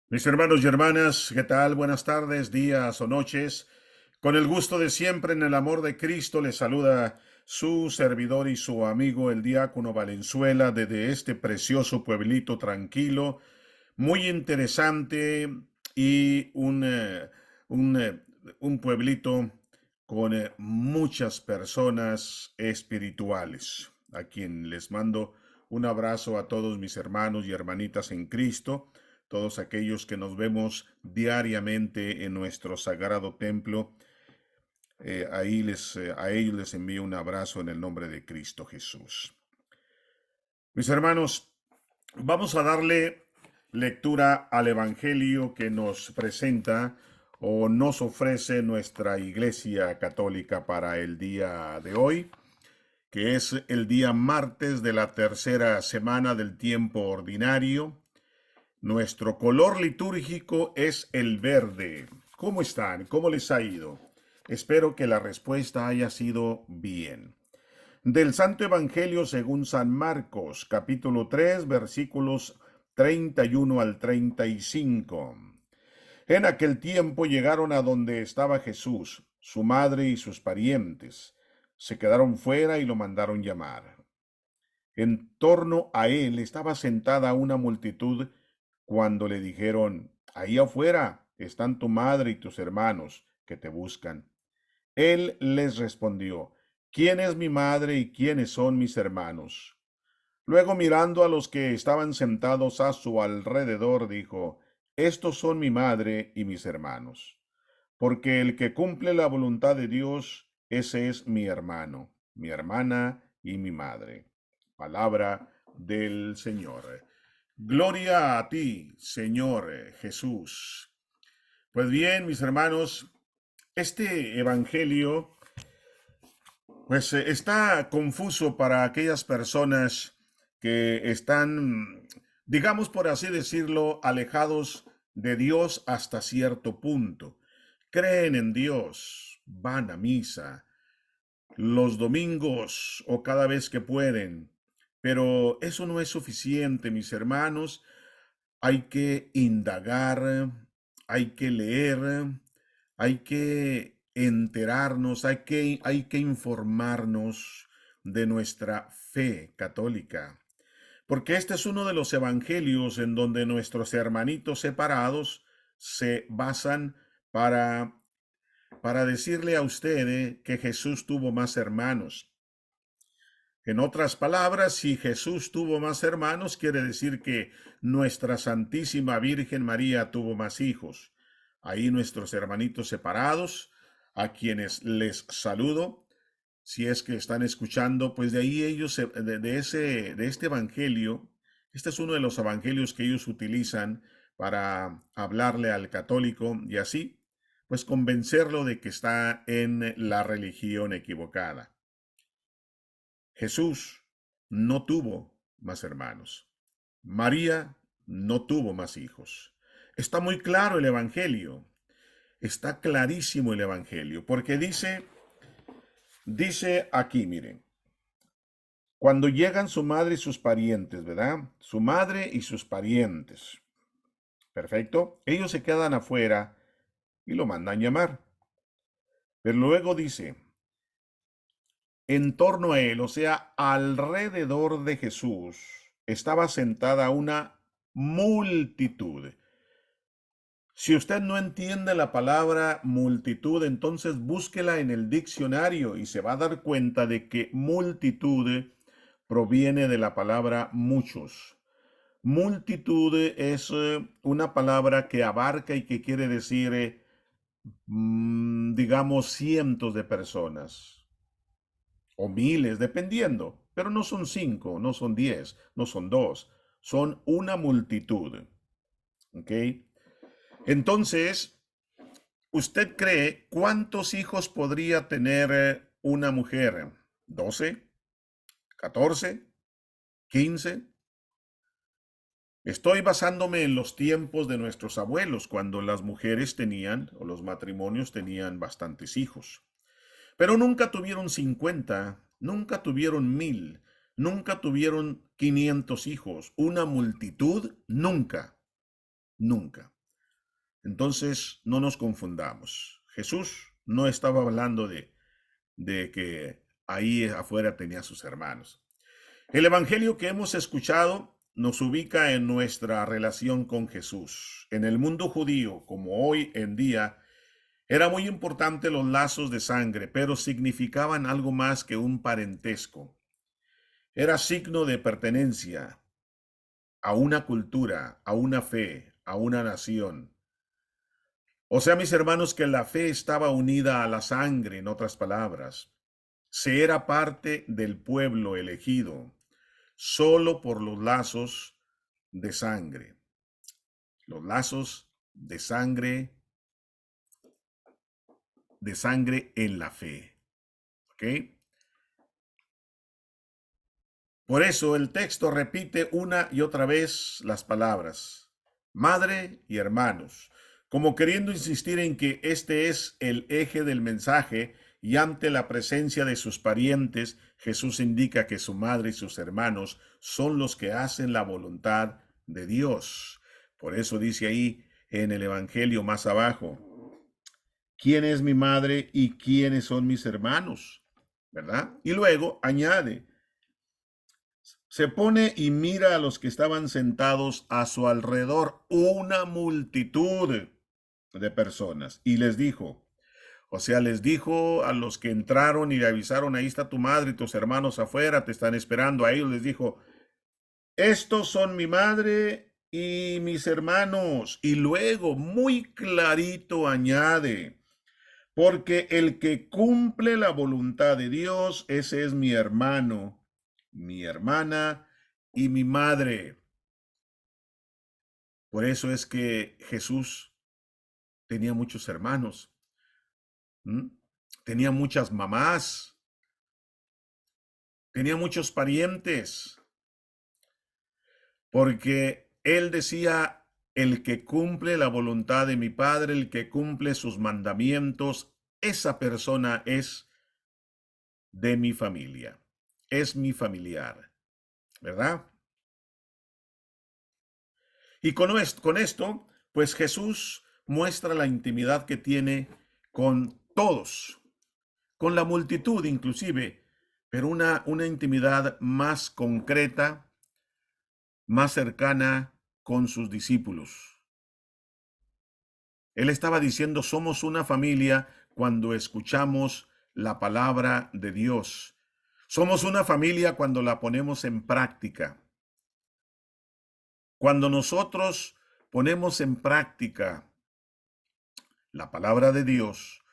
Mis hermanos y hermanas, ¿qué tal? Buenas tardes, días o noches. Con el gusto de siempre en el amor de Cristo les saluda su servidor y su amigo el diácono Valenzuela desde este precioso pueblito tranquilo, muy interesante y un, eh, un pueblito con muchas personas espirituales, a quien les mando un abrazo a todos mis hermanos y hermanitas en Cristo, todos aquellos que nos vemos diariamente en nuestro sagrado templo. A ellos les envío un abrazo en el nombre de Cristo Jesús. Mis hermanos, vamos a darle lectura al Evangelio que nos presenta o nos ofrece nuestra Iglesia Católica para el día de hoy, que es el día martes de la tercera semana del tiempo ordinario. Nuestro color litúrgico es el verde. ¿Cómo están? ¿Cómo les ha ido? Espero que la respuesta haya sido bien. Del Santo Evangelio según San Marcos, capítulo 3, versículos 31 al 35. En aquel tiempo llegaron a donde estaba Jesús, su madre y sus parientes. Se quedaron fuera y lo mandaron llamar. En torno a él estaba sentada una multitud cuando le dijeron, ahí afuera están tu madre y tus hermanos que te buscan. Él les respondió, ¿quién es mi madre y quiénes son mis hermanos? Luego mirando a los que estaban sentados a su alrededor, dijo, estos son mi madre y mis hermanos, porque el que cumple la voluntad de Dios, ese es mi hermano, mi hermana y mi madre. Palabra del Señor. Gloria a ti, Señor Jesús. Pues bien, mis hermanos, este evangelio pues está confuso para aquellas personas que están, digamos por así decirlo, alejados de Dios hasta cierto punto. Creen en Dios, van a misa los domingos o cada vez que pueden, pero eso no es suficiente, mis hermanos. Hay que indagar, hay que leer, hay que enterarnos, hay que informarnos de nuestra fe católica. Porque este es uno de los evangelios en donde nuestros hermanitos separados se basan para, para decirle a usted que Jesús tuvo más hermanos. En otras palabras, si Jesús tuvo más hermanos, quiere decir que nuestra Santísima Virgen María tuvo más hijos. Ahí nuestros hermanitos separados, a quienes les saludo, si es que están escuchando, pues de ahí ellos, de este evangelio, este es uno de los evangelios que ellos utilizan para hablarle al católico y así, pues convencerlo de que está en la religión equivocada. Jesús no tuvo más hermanos. María no tuvo más hijos. Está muy claro el Evangelio. Está clarísimo el Evangelio. Porque dice aquí, miren, cuando llegan su madre y sus parientes, ¿verdad? Su madre y sus parientes. Perfecto. Ellos se quedan afuera y lo mandan llamar. Pero luego dice, en torno a él, o sea, alrededor de Jesús, estaba sentada una multitud. Si usted no entiende la palabra multitud, entonces búsquela en el diccionario y se va a dar cuenta de que multitud proviene de la palabra muchos. Multitud es una palabra que abarca y que quiere decir, digamos, cientos de personas o miles, dependiendo, pero no son 5, no son 10, no son dos, son una multitud. ¿Ok? Entonces, ¿usted cree cuántos hijos podría tener una mujer? ¿12? ¿14? ¿15? Estoy basándome en los tiempos de nuestros abuelos, cuando las mujeres tenían, o los matrimonios tenían bastantes hijos. Pero nunca tuvieron 50, nunca tuvieron 1000, nunca tuvieron 500 hijos. Una multitud, nunca, nunca. Entonces, no nos confundamos. Jesús no estaba hablando de que ahí afuera tenía sus hermanos. El evangelio que hemos escuchado nos ubica en nuestra relación con Jesús. En el mundo judío, como hoy en día, era muy importante los lazos de sangre, pero significaban algo más que un parentesco. Era signo de pertenencia a una cultura, a una fe, a una nación. O sea, mis hermanos, que la fe estaba unida a la sangre, en otras palabras. Se era parte del pueblo elegido solo por los lazos de sangre. Los lazos de sangre en la fe. ¿Ok? Por eso el texto repite una y otra vez las palabras madre y hermanos, como queriendo insistir en que este es el eje del mensaje, y ante la presencia de sus parientes, Jesús indica que su madre y sus hermanos son los que hacen la voluntad de Dios. Por eso dice ahí en el Evangelio más abajo, ¿quién es mi madre y quiénes son mis hermanos? ¿Verdad? Y luego añade, se pone y mira a los que estaban sentados a su alrededor, una multitud de personas, y les dijo, o sea, les dijo a los que entraron y le avisaron, ahí está tu madre y tus hermanos afuera, te están esperando. A ellos les dijo, estos son mi madre y mis hermanos. Y luego, muy clarito añade, porque el que cumple la voluntad de Dios, ese es mi hermano, mi hermana y mi madre. Por eso es que Jesús tenía muchos hermanos, ¿m? Tenía muchas mamás, tenía muchos parientes, porque él decía, el que cumple la voluntad de mi Padre, el que cumple sus mandamientos, esa persona es de mi familia, es mi familiar, ¿verdad? Y con esto, pues Jesús muestra la intimidad que tiene con todos, con la multitud inclusive, pero una intimidad más concreta, más cercana con sus discípulos. Él estaba diciendo, somos una familia cuando escuchamos la palabra de Dios. Somos una familia cuando la ponemos en práctica. Cuando nosotros ponemos en práctica la palabra de Dios,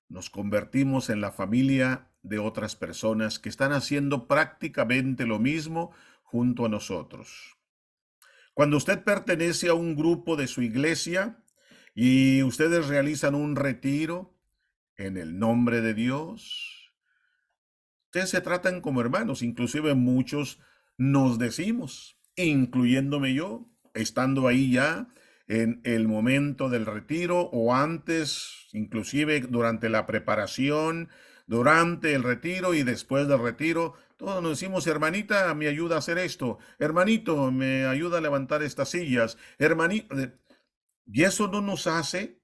nos convertimos en la familia de otras personas que están haciendo prácticamente lo mismo junto a nosotros. Cuando usted pertenece a un grupo de su iglesia y ustedes realizan un retiro en el nombre de Dios, ustedes se tratan como hermanos, inclusive muchos nos decimos, incluyéndome yo, estando ahí ya en el momento del retiro o antes, inclusive durante la preparación, durante el retiro y después del retiro, todos nos decimos, hermanita, me ayuda a hacer esto, hermanito, me ayuda a levantar estas sillas, hermanito, y eso no nos hace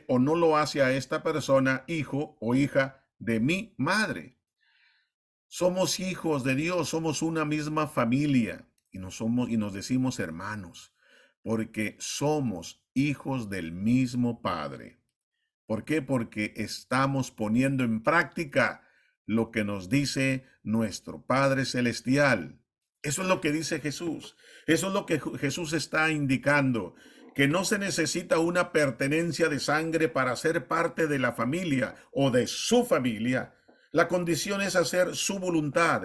o no lo hace a esta persona hijo o hija de mi madre. Somos hijos de Dios, somos una misma familia y nos decimos hermanos, porque somos hijos del mismo Padre. ¿Por qué? Porque estamos poniendo en práctica lo que nos dice nuestro Padre Celestial. Eso es lo que dice Jesús. Eso es lo que Jesús está indicando, que no se necesita una pertenencia de sangre para ser parte de la familia o de su familia. La condición es hacer su voluntad.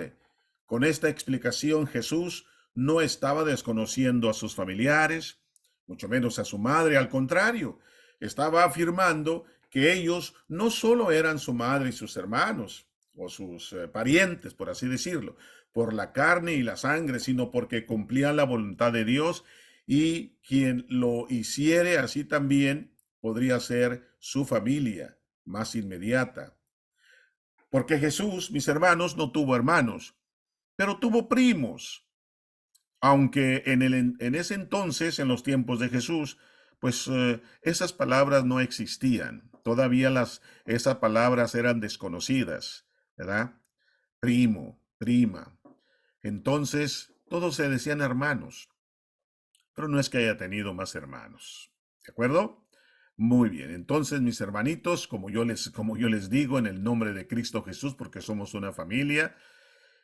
Con esta explicación, Jesús no estaba desconociendo a sus familiares, mucho menos a su madre, al contrario, estaba afirmando que ellos no solo eran su madre y sus hermanos, o sus parientes, por así decirlo, por la carne y la sangre, sino porque cumplían la voluntad de Dios, y quien lo hiciere así también podría ser su familia más inmediata. Porque Jesús, mis hermanos, no tuvo hermanos, pero tuvo primos. Aunque en ese entonces, en los tiempos de Jesús, pues esas palabras no existían. Todavía esas palabras eran desconocidas, ¿verdad? Primo, prima. Entonces, todos se decían hermanos, pero no es que haya tenido más hermanos. ¿De acuerdo? Muy bien. Entonces, mis hermanitos, como yo les digo en el nombre de Cristo Jesús, porque somos una familia,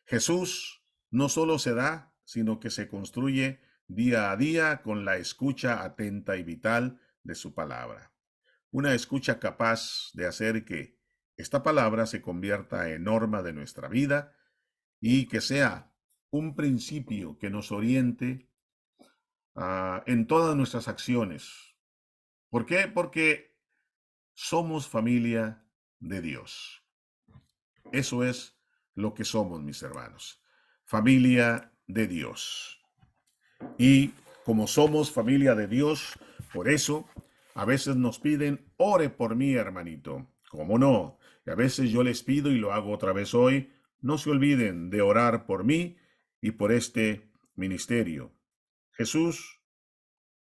Jesús no solo se da, sino que se construye día a día con la escucha atenta y vital de su palabra. Una escucha capaz de hacer que esta palabra se convierta en norma de nuestra vida y que sea un principio que nos oriente en todas nuestras acciones. ¿Por qué? Porque somos familia de Dios. Eso es lo que somos, mis hermanos. Familia de Dios. Y como somos familia de Dios, por eso a veces nos piden, ore por mí, hermanito. ¿Cómo no? Y a veces yo les pido y lo hago otra vez hoy, no se olviden de orar por mí y por este ministerio. Jesús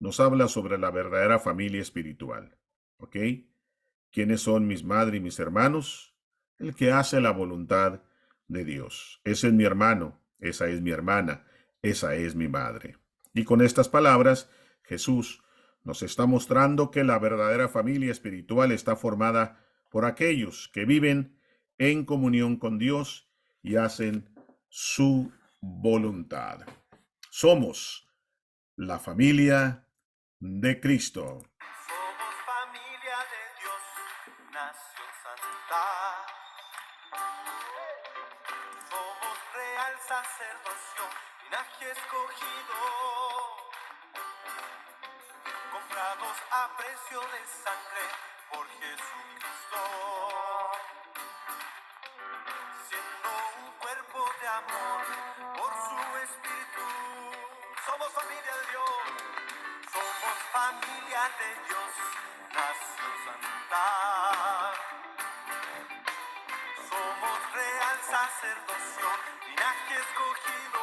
nos habla sobre la verdadera familia espiritual. ¿Ok? ¿Quiénes son mis madres y mis hermanos? El que hace la voluntad de Dios. Ese es mi hermano, esa es mi hermana, esa es mi madre. Y con estas palabras, Jesús nos está mostrando que la verdadera familia espiritual está formada por aquellos que viven en comunión con Dios y hacen su voluntad. Somos la familia de Cristo. Somos familia de Dios, nación santa. Somos real sacerdocio, linaje escogido, comprados a precio de sangre por Jesucristo. Siendo un cuerpo de amor por su espíritu. Somos familia de Dios. Somos familia de Dios, nación santa. Somos real sacerdocio, linaje escogido,